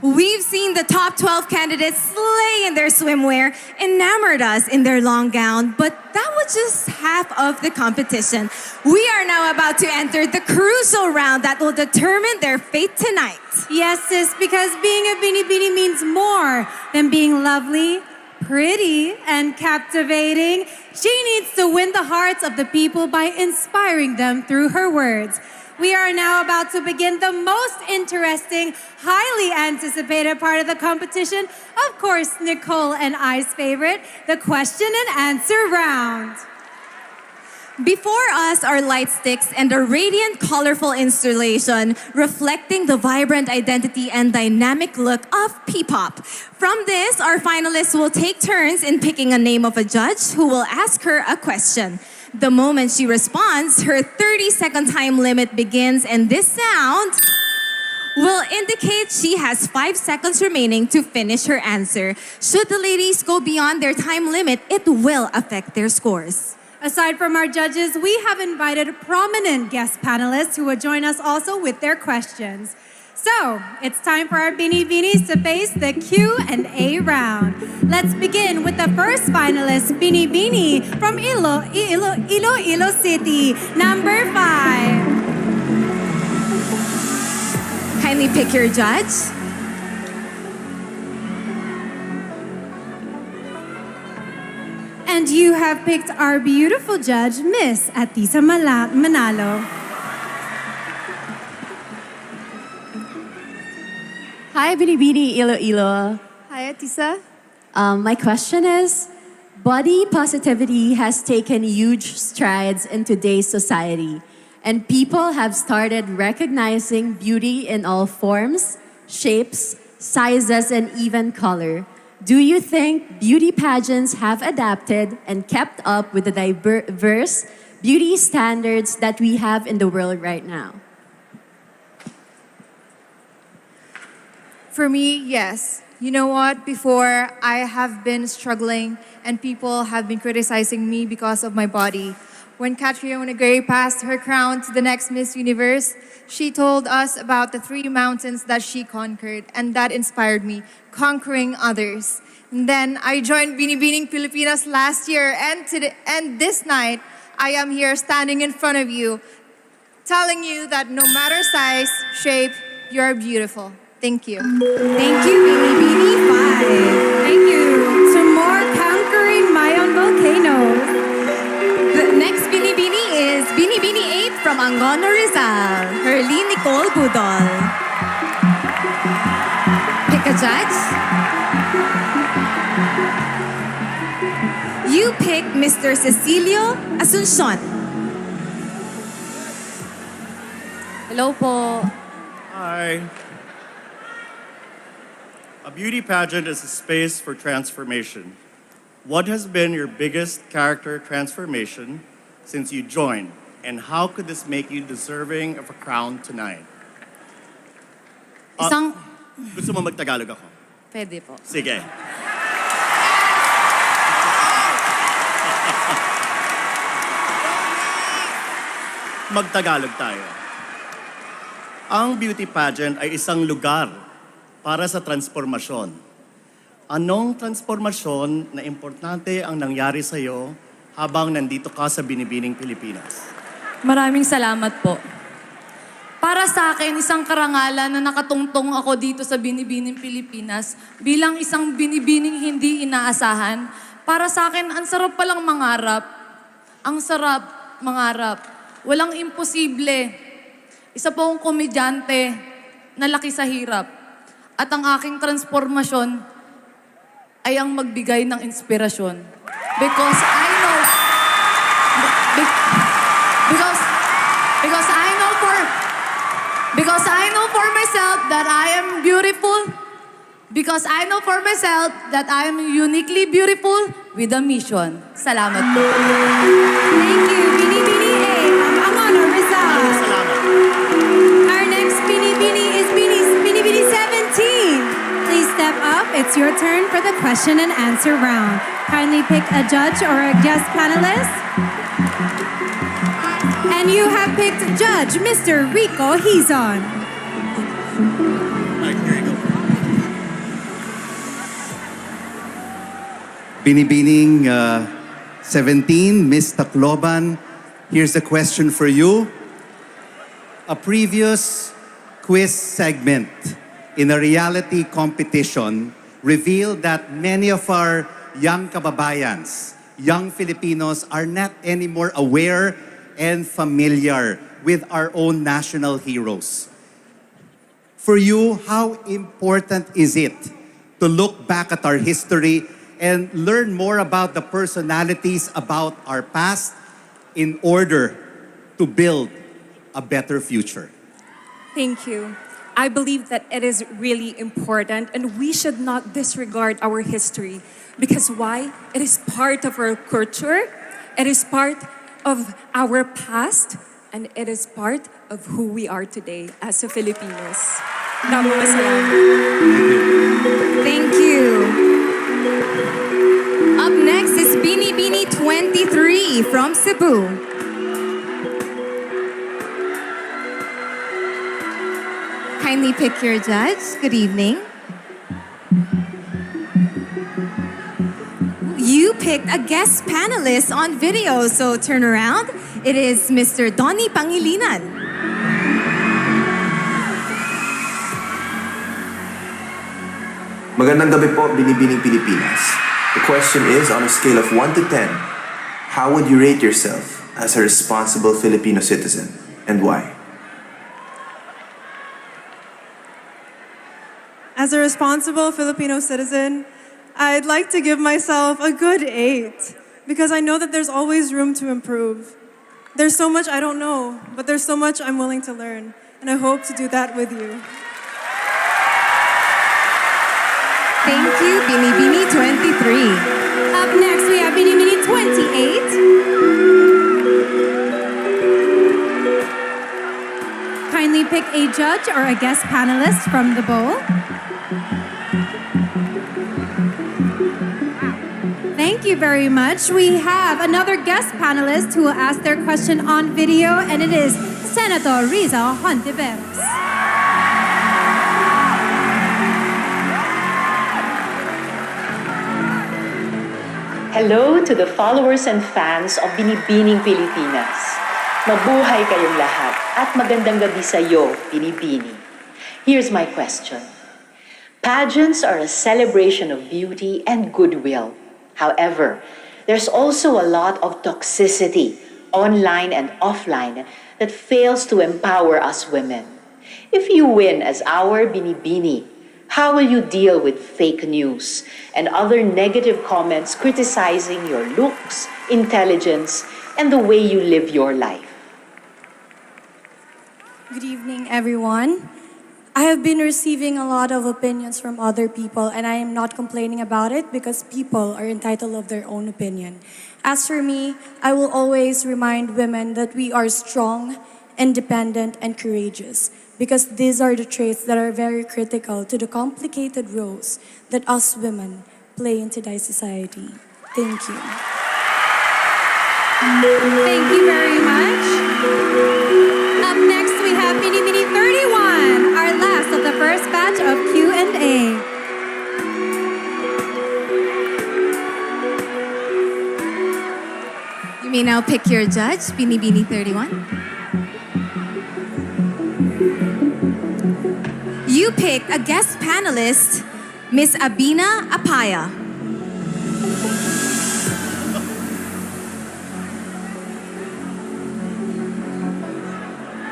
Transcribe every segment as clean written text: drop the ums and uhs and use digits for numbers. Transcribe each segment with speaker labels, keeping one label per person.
Speaker 1: We've seen the top 12 candidates slay in their swimwear, enamored us in their long gown, but that was just half of the competition. We are now about to enter the crucial round that will determine their fate tonight.
Speaker 2: Yes, sis, because being a Binibini means more than being lovely, pretty, and captivating. She needs to win the hearts of the people by inspiring them through her words. We are now about to begin the most interesting, highly anticipated part of the competition. Of course, Nicole and I's favorite, the question and answer round.
Speaker 1: Before us are light sticks and a radiant, colorful installation reflecting the vibrant identity and dynamic look of P-pop. From this, our finalists will take turns in picking a name of a judge who will ask her a question. The moment she responds, her 30-second time limit begins, and this sound will indicate she has 5 seconds remaining to finish her answer. Should the ladies go beyond their time limit, it will affect their scores.
Speaker 2: Aside from our judges, we have invited prominent guest panelists who will join us also with their questions. So, it's time for our Binibinis to face the Q&A round. Let's begin with the first finalist, Binibini from Iloilo City, number 5.
Speaker 1: Kindly pick your judge.
Speaker 2: And you have picked our beautiful judge, Miss Atisa Manalo.
Speaker 3: Hi, Binibini Iloilo.
Speaker 4: Hi, Atisa.
Speaker 3: My question is, body positivity has taken huge strides in today's society, and people have started recognizing beauty in all forms, shapes, sizes, and even color. Do you think beauty pageants have adapted and kept up with the diverse beauty standards that we have in the world right now?
Speaker 4: For me, yes. You know what? Before, I have been struggling and people have been criticizing me because of my body. When Catriona Gray passed her crown to the next Miss Universe, she told us about the 3 mountains that she conquered, and that inspired me, conquering others. And then I joined Binibining Pilipinas last year, and this night, I am here standing in front of you, telling you that no matter size, shape, you're beautiful. Thank you.
Speaker 1: Thank you, Binibini 5.
Speaker 2: Thank you to more conquering Mayon volcanoes.
Speaker 1: The next Binibini is Binibini 8 from Angono, Rizal, Herly Nicole Budol. Pick a judge. You pick Mr. Cecilio Asuncion.
Speaker 3: Hello po.
Speaker 5: Hi. A beauty pageant is a space for transformation. What has been your biggest character transformation since you joined, and how could this make you deserving of a crown tonight? Gusto mo mag-Tagalog ako?
Speaker 3: Pwede po.
Speaker 5: Sige. Mag-Tagalog tayo. Ang beauty pageant ay isang lugar para sa transformasyon. Anong transformasyon na importante ang nangyari sa iyo habang nandito ka sa Binibining Pilipinas?
Speaker 6: Maraming salamat po. Para sa akin, isang karangalan na nakatungtong ako dito sa Binibining Pilipinas bilang isang binibining hindi inaasahan. Para sa akin, ang sarap palang mangarap. Ang sarap mangarap. Walang imposible. Isa po akong komedyante na laki sa hirap. At ang aking transformasyon ay ang magbigay ng inspirasyon. Because I know... Because I know for myself that I am beautiful. Because I know for myself that I am uniquely beautiful with a mission. Salamat po.
Speaker 2: Thank you, Binibini 8 from Angono, Rizal.
Speaker 5: Salamat.
Speaker 2: Our next Binibini is Binibini 17. Please step up. It's your turn for the question and answer round. Kindly pick a judge or a guest panelist. And you have picked Judge Mr. Rico Hizon.
Speaker 5: All right, here you go.
Speaker 7: Binibining 17, Miss Tacloban, here's a question for you. A previous quiz segment in a reality competition revealed that many of our young kababayans, young Filipinos, are not anymore aware and familiar with our own national heroes. For you, how important is it to look back at our history and learn more about the personalities about our past in order to build a better future?
Speaker 8: Thank you. I believe that it is really important and we should not disregard our history. Because why? It is part of our culture, it is part of our past, and it is part of who we are today as a Filipinos. Maraming salamat.
Speaker 1: Thank you. Up next is Binibini 23 from Cebu. Kindly pick your judge. Good evening. You picked a guest panelist on video, so turn around. It is Mr. Donnie Pangilinan.
Speaker 9: Magandang gabi po, Binibining Pilipinas. The question is, on a scale of 1 to 10, how would you rate yourself as a responsible Filipino citizen, and why?
Speaker 10: As a responsible Filipino citizen, I'd like to give myself a good 8 because I know that there's always room to improve. There's so much I don't know, but there's so much I'm willing to learn, and I hope to do that with you.
Speaker 1: Thank you, Binibini 23.
Speaker 2: Up next, we have Binibini 28. Kindly pick a judge or a guest panelist from the bowl. Thank you very much. We have another guest panelist who will ask their question on video, and it is Senator Riza Hontiveros.
Speaker 11: Hello to the followers and fans of Binibining Pilipinas. Mabuhay kayong lahat at magandang gabi sa iyo, Binibini. Here's my question. Pageants are a celebration of beauty and goodwill. However, there's also a lot of toxicity, online and offline, that fails to empower us women. If you win as our Binibini, how will you deal with fake news and other negative comments criticizing your looks, intelligence, and the way you live your life?
Speaker 8: Good evening, everyone. I have been receiving a lot of opinions from other people, and I am not complaining about it because people are entitled of their own opinion. As for me, I will always remind women that we are strong, independent, and courageous, because these are the traits that are very critical to the complicated roles that us women play in today's society. Thank you.
Speaker 2: Thank you very much. Up next, we have Binibini 31, our last of the first batch of Q&A.
Speaker 1: You may now pick your judge, Binibini 31. You picked a guest panelist, Miss Abina Apaya.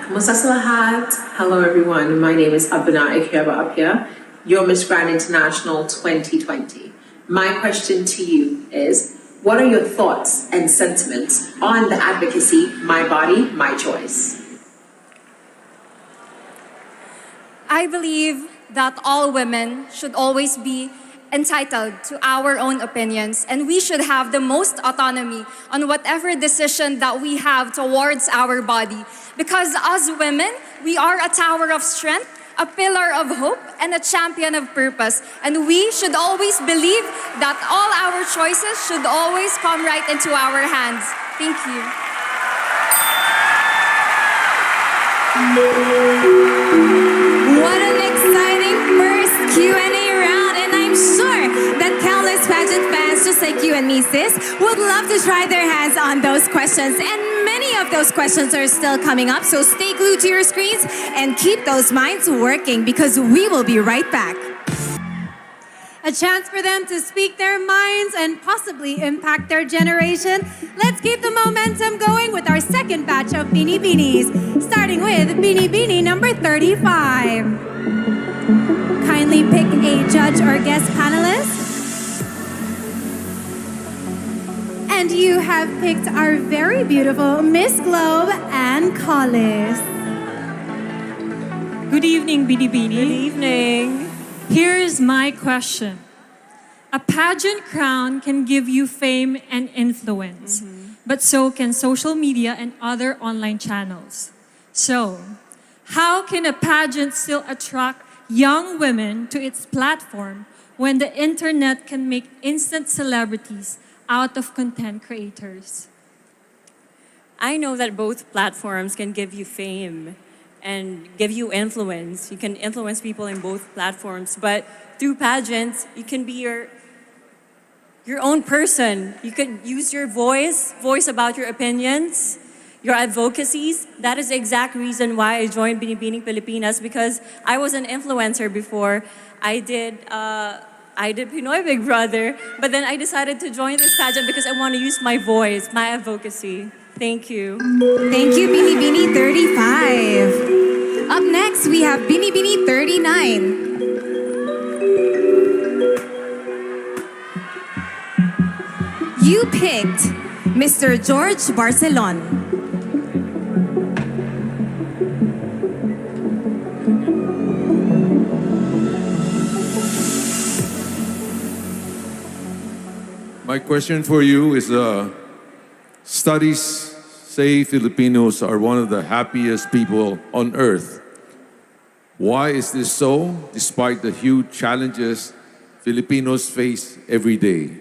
Speaker 12: Kumusta sa lahat? Hello everyone, my name is Abina Apia, your Miss Grand International 2020. My question to you is, what are your thoughts and sentiments on the advocacy, My Body, My Choice?
Speaker 8: I believe that all women should always be entitled to our own opinions, and we should have the most autonomy on whatever decision that we have towards our body. Because as women, we are a tower of strength, a pillar of hope, and a champion of purpose. And we should always believe that all our choices should always come right into our hands. Thank you.
Speaker 1: What an exciting first Q&A round, and I'm sure that countless pageant fans, just like like you and me, sis, would love to try their hands on those questions. And many of those questions are still coming up, so stay glued to your screens and keep those minds working because we will be right back.
Speaker 2: A chance for them to speak their minds and possibly impact their generation. Let's keep the momentum going with our second batch of Beanie Beanies, starting with Beanie Beanie number 35. Kindly pick a judge or guest panelist. And you have picked our very beautiful Miss Globe and Collis.
Speaker 13: Good evening, Beanie Beanie.
Speaker 10: Good evening.
Speaker 13: Here's my question. A pageant crown can give you fame and influence, but so can social media and other online channels. So, how can a pageant still attract young women to its platform when the internet can make instant celebrities out of content creators?
Speaker 14: I know that both platforms can give you fame and give you influence. You can influence people in both platforms, but through pageants, you can be your own person. You could use your voice about your opinions, your advocacies. That is the exact reason why I joined Binibining Pilipinas, because I was an influencer before. I did Pinoy Big Brother, but then I decided to join this pageant because I want to use my voice, my advocacy. Thank you.
Speaker 1: Thank you, Beanie Beanie 35. Up next, we have Beanie Beanie 39. You picked Mr. George Barcelon.
Speaker 15: My question for you is, studies say Filipinos are one of the happiest people on earth. Why is this so, despite the huge challenges Filipinos face every day?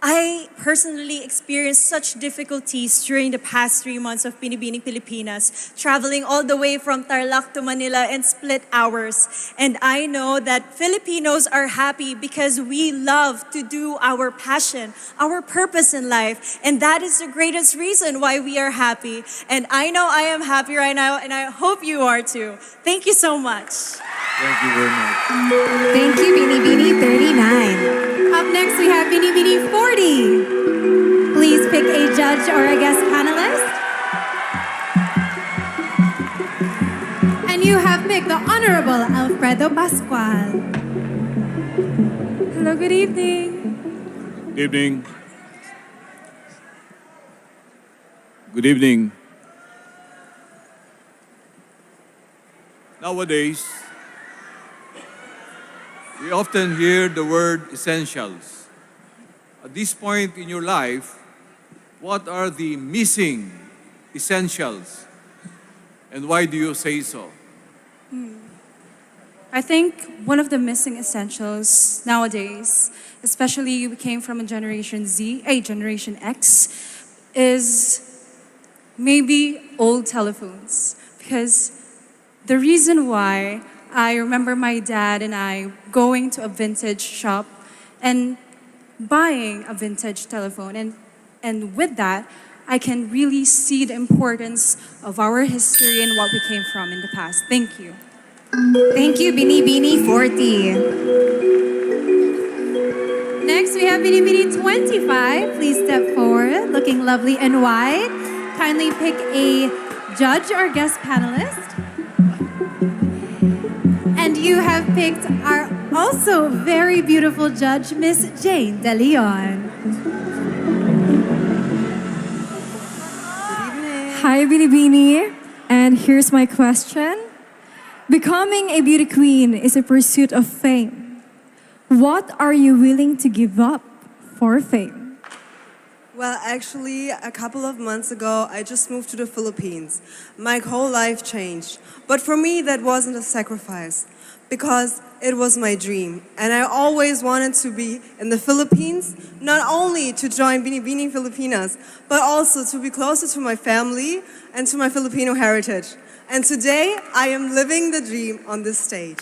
Speaker 16: I personally experienced such difficulties during the past 3 months of Binibining Pilipinas, traveling all the way from Tarlac to Manila in split hours. And I know that Filipinos are happy because we love to do our passion, our purpose in life. And that is the greatest reason why we are happy. And I know I am happy right now, and I hope you are too. Thank you so much.
Speaker 15: Thank you very much.
Speaker 1: Thank you, Beanie Beanie 39.
Speaker 2: Up next, we have Beanie Beanie 40. Please pick a judge or a guest panelist. And you have picked the Honorable Alfredo Pascual.
Speaker 13: Hello, good evening.
Speaker 17: Good evening. Good evening. Nowadays, we often hear the word essentials. At this point in your life, what are the missing essentials? And why do you say so?
Speaker 18: I think one of the missing essentials nowadays, especially we came from a Generation Z, a Generation X, is maybe old telephones. Because the reason why I remember my dad and I going to a vintage shop and buying a vintage telephone. And with that, I can really see the importance of our history and what we came from in the past. Thank you.
Speaker 1: Thank you, Beanie Beanie 40.
Speaker 2: Next, we have Beanie Beanie 25. Please step forward, looking lovely and white. Kindly pick a judge or guest panelist. And you have picked our also very beautiful judge, Miss Jane De Leon.
Speaker 19: Hi, Beanie Beanie. And here's my question. Becoming a beauty queen is a pursuit of fame. What are you willing to give up for fame?
Speaker 10: Well, actually, a couple of months ago, I just moved to the Philippines. My whole life changed. But for me, that wasn't a sacrifice because it was my dream. And I always wanted to be in the Philippines, not only to join Binibining Filipinas, but also to be closer to my family and to my Filipino heritage. And today, I am living the dream on this stage.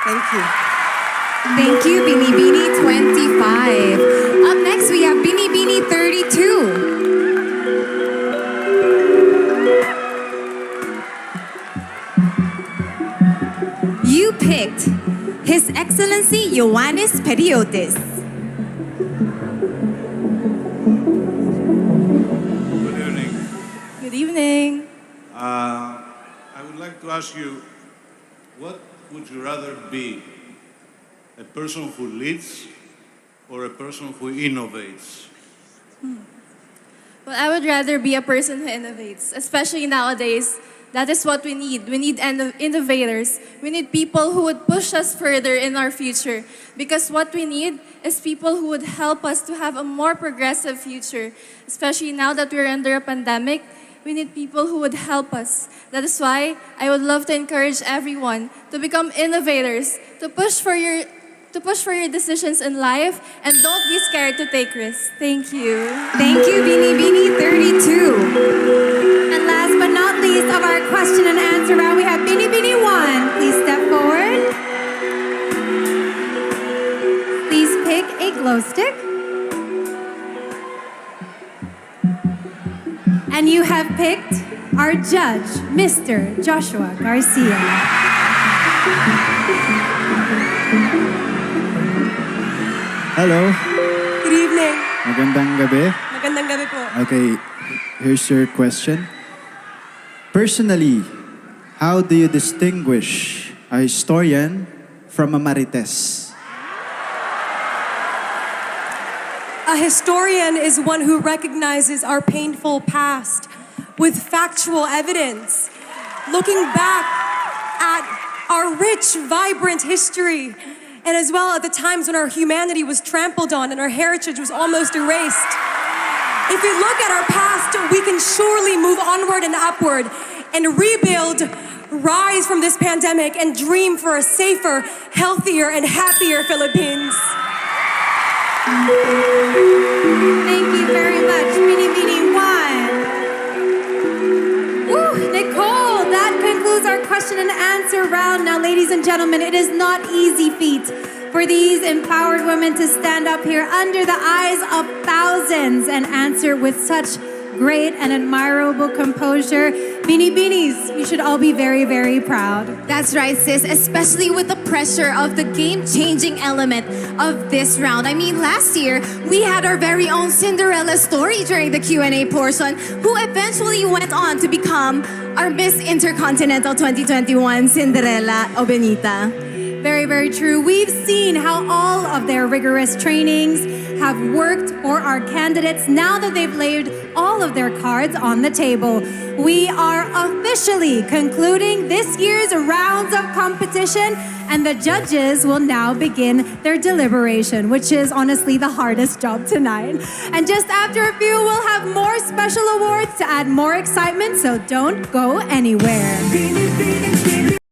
Speaker 10: Thank you.
Speaker 1: Thank you, Binibini 25. Up next, we have Binibini 32. You picked His Excellency Ioannis Periotis.
Speaker 20: Good evening.
Speaker 1: Good evening.
Speaker 20: I would like to ask you, what would you rather be? A person who leads or a person who innovates?
Speaker 21: Well, I would rather be a person who innovates, especially nowadays. That is what we need. We need innovators. We need people who would push us further in our future. Because what we need is people who would help us to have a more progressive future. Especially now that we're under a pandemic, we need people who would help us. That is why I would love to encourage everyone to become innovators, to push for your decisions in life, and don't be scared to take risks. Thank you.
Speaker 2: Thank you, Binibini 32. And last but not least of our question and answer round, we have Binibini 1. Please step forward. Please pick a glow stick. And you have picked our judge, Mr. Joshua Garcia.
Speaker 22: Hello.
Speaker 10: Good evening.
Speaker 22: Magandang gabi.
Speaker 10: Magandang gabi po.
Speaker 22: Okay, here's your question. Personally, how do you distinguish a historian from a marites?
Speaker 10: A historian is one who recognizes our painful past with factual evidence, looking back at our rich, vibrant history, and as well at the times when our humanity was trampled on and our heritage was almost erased. If we look at our past, we can surely move onward and upward and rebuild, rise from this pandemic, and dream for a safer, healthier, and happier Philippines.
Speaker 2: Thank you very much, Binibini 1. Woo, Nicole, that concludes our question and answer round. Now, ladies and gentlemen, it is not easy feat for these empowered women to stand up here under the eyes of thousands and answer with such great and admirable composure. Binibinis, you should all be very, very proud.
Speaker 1: That's right, sis, especially with the pressure of the game-changing element of this round. I mean, last year, we had our very own Cinderella story during the Q&A portion, who eventually went on to become our Miss Intercontinental 2021, Cinderella Obenita.
Speaker 2: Very, very true. We've seen how all of their rigorous trainings have worked for our candidates now that they've laid all of their cards on the table. We are officially concluding this year's rounds of competition, and the judges will now begin their deliberation, which is honestly the hardest job tonight. And just after a few, we'll have more special awards to add more excitement, so don't go anywhere.